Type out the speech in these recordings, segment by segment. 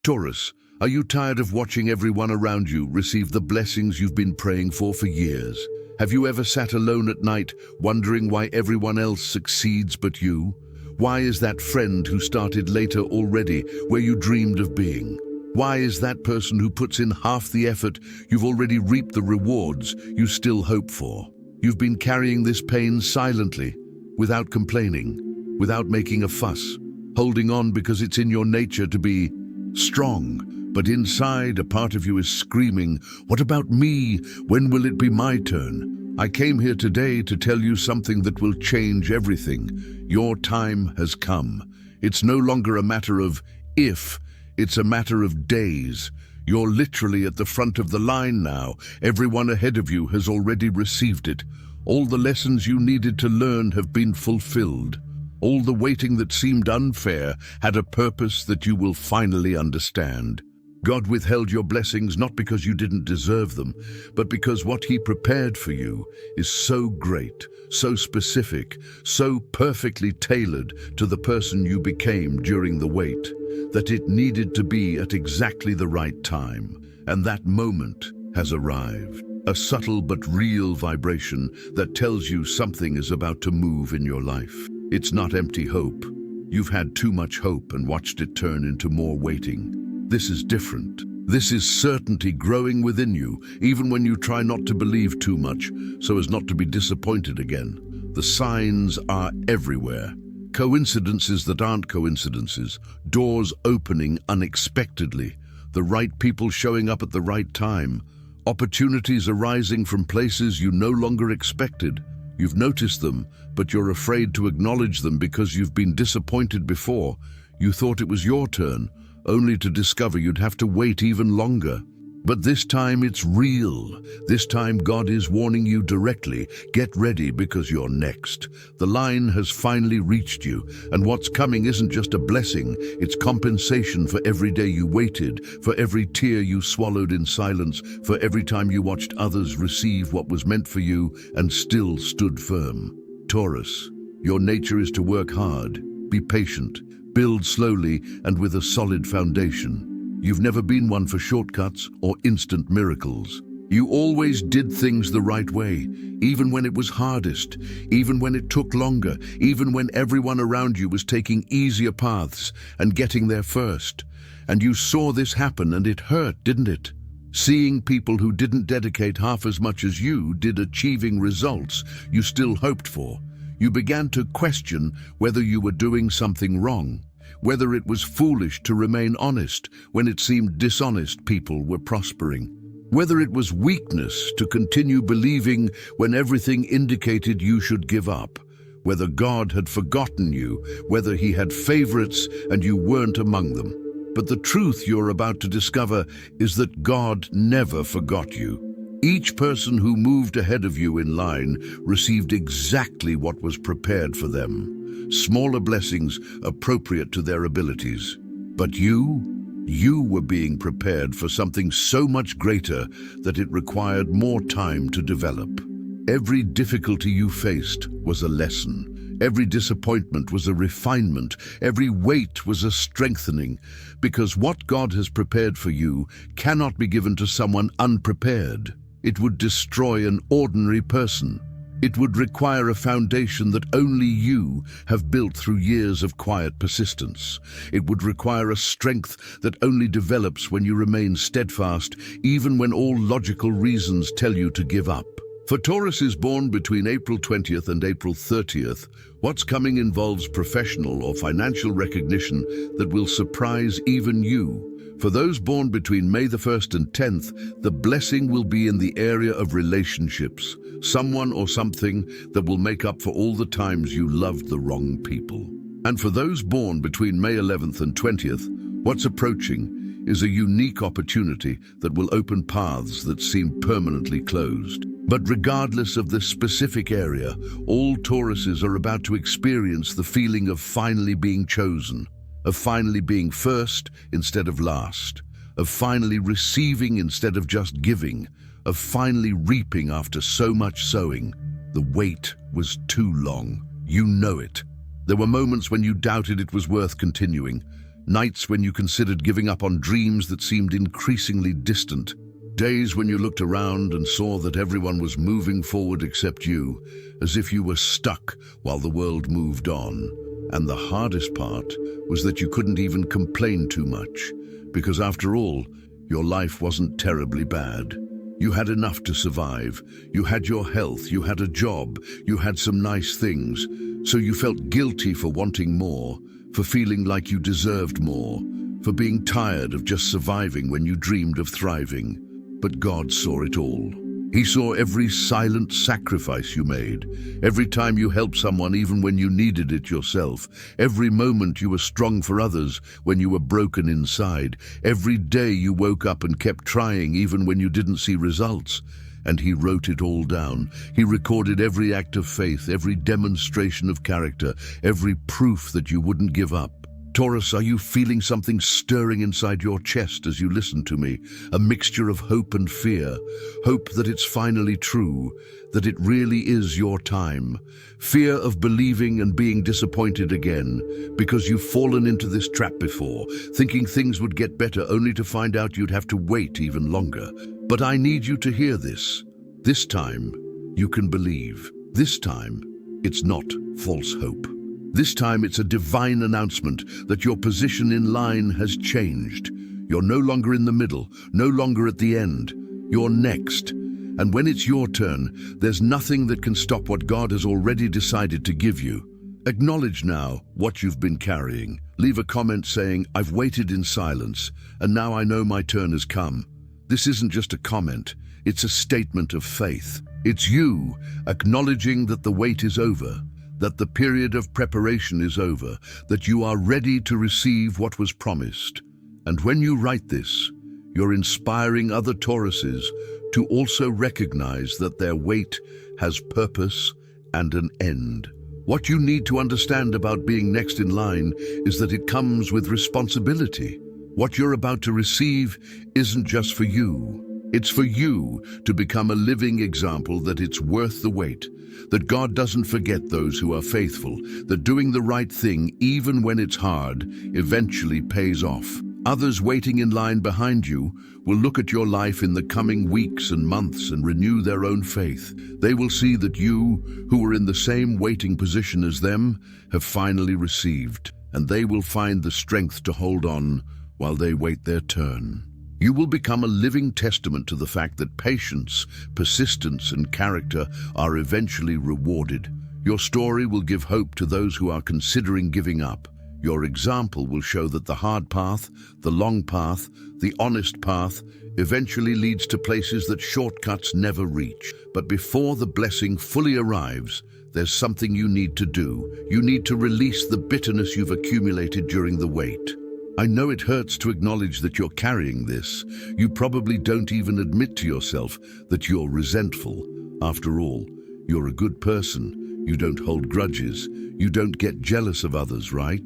Taurus, are you tired of watching everyone around you receive the blessings you've been praying for years? Have you ever sat alone at night wondering why everyone else succeeds but you? Why is that friend who started later already where you dreamed of being? Why is that person who puts in half the effort you've already reaped the rewards you still hope for? You've been carrying this pain silently, without complaining, without making a fuss, holding on because it's in your nature to be strong. But inside, a part of you is screaming, "What about me? When will it be my turn?" I came here today to tell you something that will change everything. Your time has come. It's no longer a matter of if, it's a matter of days. You're literally at the front of the line now. Everyone ahead of you has already received it. All the lessons you needed to learn have been fulfilled. All the waiting that seemed unfair had a purpose that you will finally understand. God withheld your blessings not because you didn't deserve them, but because what He prepared for you is so great, so specific, so perfectly tailored to the person you became during the wait, that it needed to be at exactly the right time. And that moment has arrived. A subtle but real vibration that tells you something is about to move in your life. It's not empty hope. You've had too much hope and watched it turn into more waiting. This is different. This is certainty growing within you, even when you try not to believe too much, so as not to be disappointed again. The signs are everywhere. Coincidences that aren't coincidences, doors opening unexpectedly, the right people showing up at the right time, opportunities arising from places you no longer expected. You've noticed them, but you're afraid to acknowledge them because you've been disappointed before. You thought it was your turn, only to discover you'd have to wait even longer. But this time it's real. This time God is warning you directly. Get ready because you're next. The line has finally reached you, and what's coming isn't just a blessing, it's compensation for every day you waited, for every tear you swallowed in silence, for every time you watched others receive what was meant for you and still stood firm. Taurus, your nature is to work hard, be patient, build slowly and with a solid foundation. You've never been one for shortcuts or instant miracles. You always did things the right way, even when it was hardest, even when it took longer, even when everyone around you was taking easier paths and getting there first. And you saw this happen and it hurt, didn't it? Seeing people who didn't dedicate half as much as you did achieving results you still hoped for. You began to question whether you were doing something wrong, whether it was foolish to remain honest when it seemed dishonest people were prospering, whether it was weakness to continue believing when everything indicated you should give up, whether God had forgotten you, whether He had favorites and you weren't among them. But the truth you're about to discover is that God never forgot you. Each person who moved ahead of you in line received exactly what was prepared for them. Smaller blessings appropriate to their abilities. But you were being prepared for something so much greater that it required more time to develop. Every difficulty you faced was a lesson. Every disappointment was a refinement. Every wait was a strengthening. Because what God has prepared for you cannot be given to someone unprepared. It would destroy an ordinary person. It would require a foundation that only you have built through years of quiet persistence. It would require a strength that only develops when you remain steadfast, even when all logical reasons tell you to give up. For Taurus is born between April 20th and April 30th, what's coming involves professional or financial recognition that will surprise even you. For those born between May the 1st and 10th, the blessing will be in the area of relationships, someone or something that will make up for all the times you loved the wrong people. And for those born between May 11th and 20th, what's approaching is a unique opportunity that will open paths that seem permanently closed. But regardless of this specific area, all Tauruses are about to experience the feeling of finally being chosen, of finally being first instead of last, of finally receiving instead of just giving, of finally reaping after so much sowing. The wait was too long. You know it. There were moments when you doubted it was worth continuing. Nights when you considered giving up on dreams that seemed increasingly distant. Days when you looked around and saw that everyone was moving forward except you, as if you were stuck while the world moved on. And the hardest part was that you couldn't even complain too much, because after all, your life wasn't terribly bad. You had enough to survive. You had your health, you had a job, you had some nice things, so you felt guilty for wanting more, for feeling like you deserved more, for being tired of just surviving when you dreamed of thriving. But God saw it all. He saw every silent sacrifice you made, every time you helped someone even when you needed it yourself, every moment you were strong for others when you were broken inside, every day you woke up and kept trying even when you didn't see results. And He wrote it all down. He recorded every act of faith, every demonstration of character, every proof that you wouldn't give up. Taurus, are you feeling something stirring inside your chest as you listen to me? A mixture of hope and fear. Hope that it's finally true, that it really is your time. Fear of believing and being disappointed again, because you've fallen into this trap before, thinking things would get better only to find out you'd have to wait even longer. But I need you to hear this. This time, you can believe. This time, it's not false hope. This time it's a divine announcement that your position in line has changed. You're no longer in the middle, no longer at the end. You're next. And when it's your turn, there's nothing that can stop what God has already decided to give you. Acknowledge now what you've been carrying. Leave a comment saying, "I've waited in silence, and now I know my turn has come." This isn't just a comment, it's a statement of faith. It's you acknowledging that the wait is over, that the period of preparation is over, that you are ready to receive what was promised. And when you write this, you're inspiring other Tauruses to also recognize that their wait has purpose and an end. What you need to understand about being next in line is that it comes with responsibility. What you're about to receive isn't just for you. It's for you to become a living example that it's worth the wait, that God doesn't forget those who are faithful, that doing the right thing, even when it's hard, eventually pays off. Others waiting in line behind you will look at your life in the coming weeks and months and renew their own faith. They will see that you, who were in the same waiting position as them, have finally received, and they will find the strength to hold on while they wait their turn. You will become a living testament to the fact that patience, persistence, and character are eventually rewarded. Your story will give hope to those who are considering giving up. Your example will show that the hard path, the long path, the honest path eventually leads to places that shortcuts never reach. But before the blessing fully arrives, there's something you need to do. You need to release the bitterness you've accumulated during the wait. I know it hurts to acknowledge that you're carrying this. You probably don't even admit to yourself that you're resentful. After all, you're a good person. You don't hold grudges. You don't get jealous of others, right?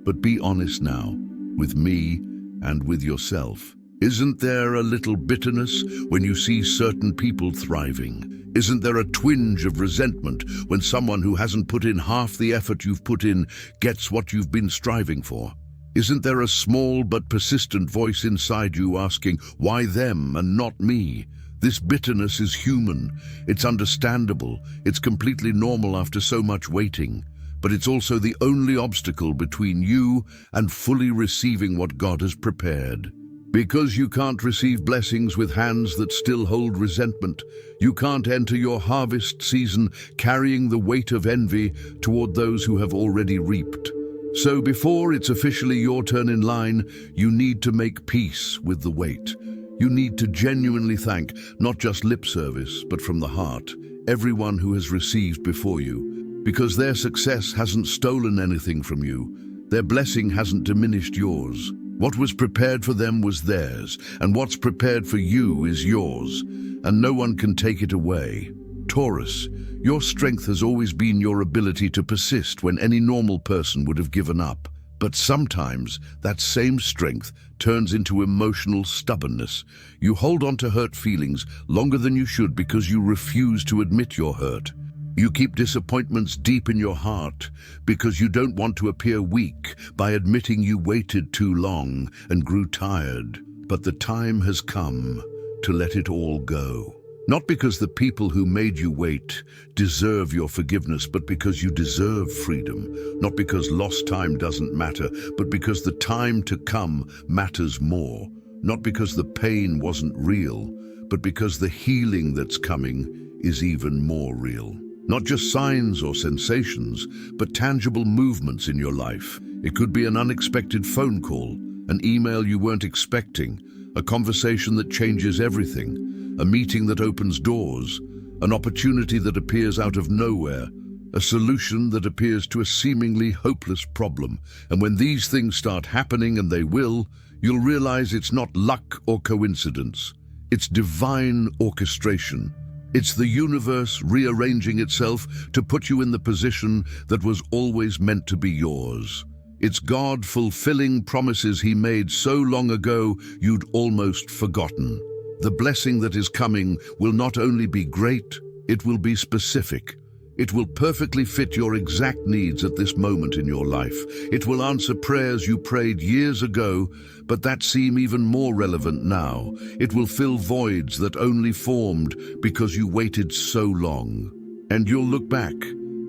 But be honest now, with me and with yourself. Isn't there a little bitterness when you see certain people thriving? Isn't there a twinge of resentment when someone who hasn't put in half the effort you've put in gets what you've been striving for? Isn't there a small but persistent voice inside you asking, why them and not me? This bitterness is human. It's understandable. It's completely normal after so much waiting. But it's also the only obstacle between you and fully receiving what God has prepared. Because you can't receive blessings with hands that still hold resentment, you can't enter your harvest season carrying the weight of envy toward those who have already reaped. So before it's officially your turn in line, you need to make peace with the wait. You need to genuinely thank, not just lip service, but from the heart, everyone who has received before you. Because their success hasn't stolen anything from you. Their blessing hasn't diminished yours. What was prepared for them was theirs, and what's prepared for you is yours, and no one can take it away. Taurus, your strength has always been your ability to persist when any normal person would have given up. But sometimes that same strength turns into emotional stubbornness. You hold on to hurt feelings longer than you should because you refuse to admit you're hurt. You keep disappointments deep in your heart because you don't want to appear weak by admitting you waited too long and grew tired. But the time has come to let it all go. Not because the people who made you wait deserve your forgiveness, but because you deserve freedom. Not because lost time doesn't matter, but because the time to come matters more. Not because the pain wasn't real, but because the healing that's coming is even more real. Not just signs or sensations, but tangible movements in your life. It could be an unexpected phone call, an email you weren't expecting, a conversation that changes everything, a meeting that opens doors, an opportunity that appears out of nowhere, a solution that appears to a seemingly hopeless problem. And when these things start happening, and they will, you'll realize it's not luck or coincidence. It's divine orchestration. It's the universe rearranging itself to put you in the position that was always meant to be yours. It's God fulfilling promises He made so long ago you'd almost forgotten. The blessing that is coming will not only be great, it will be specific. It will perfectly fit your exact needs at this moment in your life. It will answer prayers you prayed years ago, but that seem even more relevant now. It will fill voids that only formed because you waited so long. And you'll look back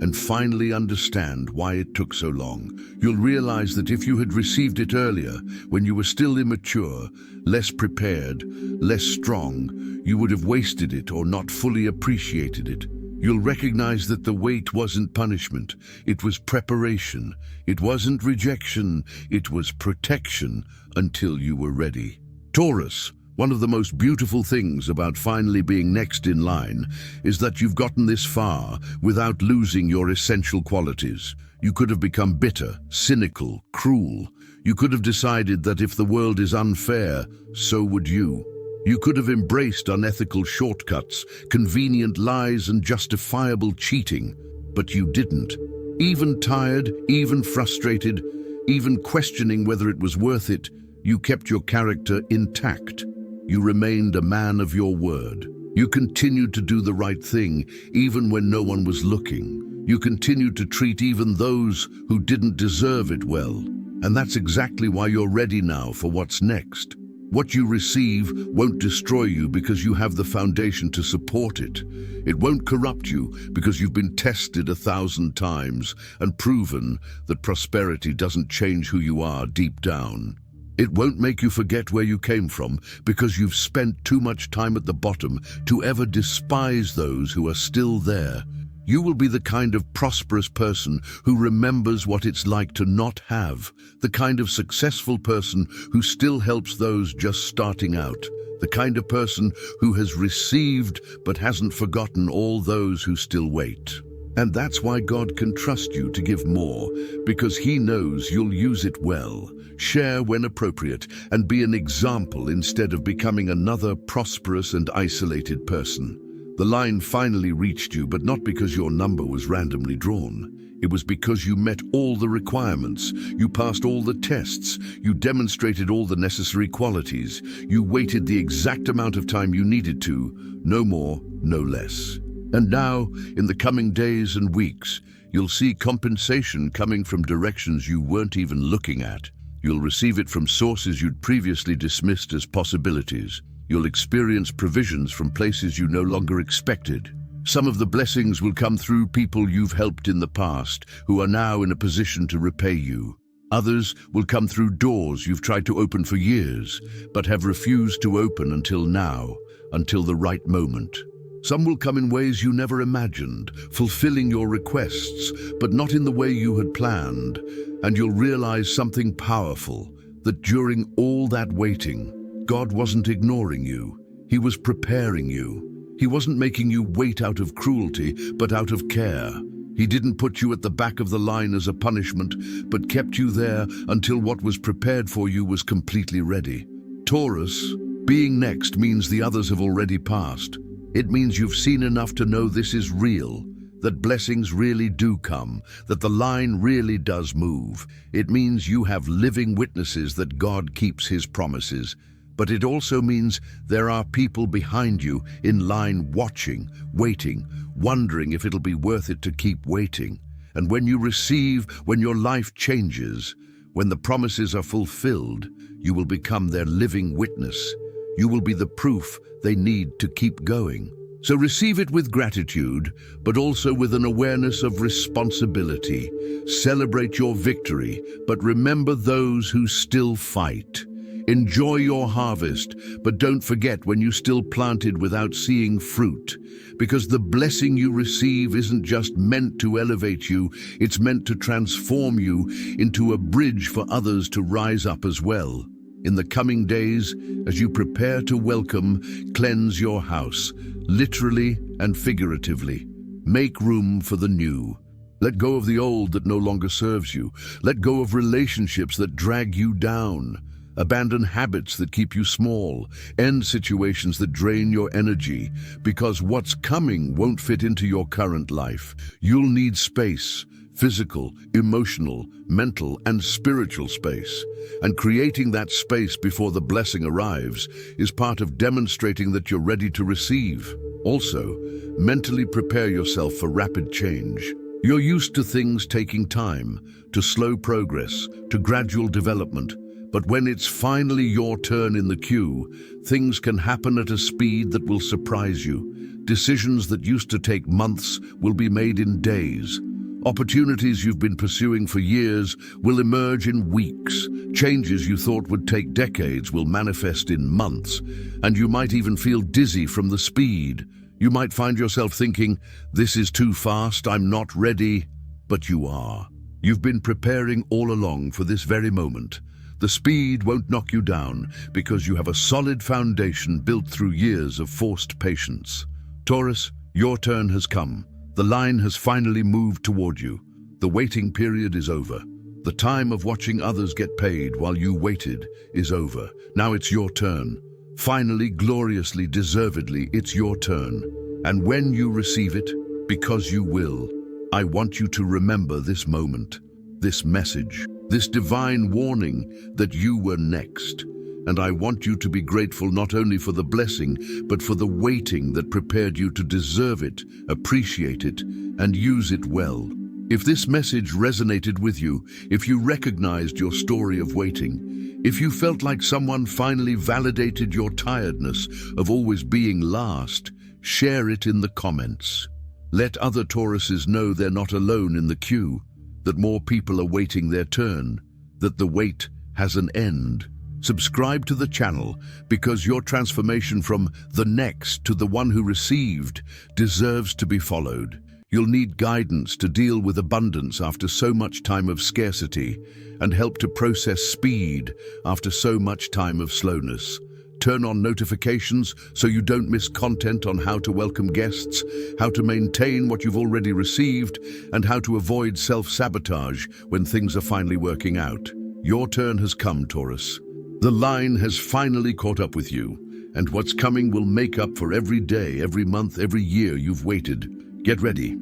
and finally understand why it took so long. You'll realize that if you had received it earlier, when you were still immature, less prepared, less strong, you would have wasted it or not fully appreciated it. You'll recognize that the wait wasn't punishment, it was preparation. It wasn't rejection, it was protection until you were ready. Taurus, one of the most beautiful things about finally being next in line is that you've gotten this far without losing your essential qualities. You could have become bitter, cynical, cruel. You could have decided that if the world is unfair, so would you. You could have embraced unethical shortcuts, convenient lies, and justifiable cheating, but you didn't. Even tired, even frustrated, even questioning whether it was worth it, you kept your character intact. You remained a man of your word. You continued to do the right thing, even when no one was looking. You continued to treat even those who didn't deserve it well. And that's exactly why you're ready now for what's next. What you receive won't destroy you because you have the foundation to support it. It won't corrupt you because you've been tested 1,000 times and proven that prosperity doesn't change who you are deep down. It won't make you forget where you came from because you've spent too much time at the bottom to ever despise those who are still there. You will be the kind of prosperous person who remembers what it's like to not have, the kind of successful person who still helps those just starting out, the kind of person who has received but hasn't forgotten all those who still wait. And that's why God can trust you to give more, because He knows you'll use it well, share when appropriate, and be an example instead of becoming another prosperous and isolated person. The line finally reached you, but not because your number was randomly drawn. It was because you met all the requirements, you passed all the tests, you demonstrated all the necessary qualities, you waited the exact amount of time you needed to, no more, no less. And now, in the coming days and weeks, you'll see compensation coming from directions you weren't even looking at. You'll receive it from sources you'd previously dismissed as possibilities. You'll experience provisions from places you no longer expected. Some of the blessings will come through people you've helped in the past, who are now in a position to repay you. Others will come through doors you've tried to open for years, but have refused to open until now, until the right moment. Some will come in ways you never imagined, fulfilling your requests, but not in the way you had planned. And you'll realize something powerful, that during all that waiting, God wasn't ignoring you. He was preparing you. He wasn't making you wait out of cruelty, but out of care. He didn't put you at the back of the line as a punishment, but kept you there until what was prepared for you was completely ready. Taurus, being next means the others have already passed. It means you've seen enough to know this is real, that blessings really do come, that the line really does move. It means you have living witnesses that God keeps His promises. But it also means there are people behind you in line watching, waiting, wondering if it'll be worth it to keep waiting. And when you receive, when your life changes, when the promises are fulfilled, you will become their living witness. You will be the proof they need to keep going. So receive it with gratitude, but also with an awareness of responsibility. Celebrate your victory, but remember those who still fight. Enjoy your harvest, but don't forget when you still planted without seeing fruit. Because the blessing you receive isn't just meant to elevate you, it's meant to transform you into a bridge for others to rise up as well. In the coming days, as you prepare to welcome, cleanse your house, literally and figuratively. Make room for the new. Let go of the old that no longer serves you. Let go of relationships that drag you down. Abandon habits that keep you small. End situations that drain your energy, because what's coming won't fit into your current life. You'll need space. Physical, emotional, mental, and spiritual space. And creating that space before the blessing arrives is part of demonstrating that you're ready to receive. Also, mentally prepare yourself for rapid change. You're used to things taking time, to slow progress, to gradual development. But when it's finally your turn in the queue, things can happen at a speed that will surprise you. Decisions that used to take months will be made in days. Opportunities you've been pursuing for years will emerge in weeks. Changes you thought would take decades will manifest in months. And you might even feel dizzy from the speed. You might find yourself thinking, "This is too fast, I'm not ready." But you are. You've been preparing all along for this very moment. The speed won't knock you down because you have a solid foundation built through years of forced patience. Taurus, your turn has come. The line has finally moved toward you. The waiting period is over. The time of watching others get paid while you waited is over. Now it's your turn. Finally, gloriously, deservedly, it's your turn. And when you receive it, because you will, I want you to remember this moment, this message, this divine warning that you were next. And I want you to be grateful not only for the blessing, but for the waiting that prepared you to deserve it, appreciate it, and use it well. If this message resonated with you, if you recognized your story of waiting, if you felt like someone finally validated your tiredness of always being last, share it in the comments. Let other Tauruses know they're not alone in the queue, that more people are waiting their turn, that the wait has an end. Subscribe to the channel because your transformation from the next to the one who received deserves to be followed. You'll need guidance to deal with abundance after so much time of scarcity and help to process speed after so much time of slowness. Turn on notifications so you don't miss content on how to welcome guests, how to maintain what you've already received, and how to avoid self-sabotage when things are finally working out. Your turn has come, Taurus. The line has finally caught up with you, and what's coming will make up for every day, every month, every year you've waited. Get ready.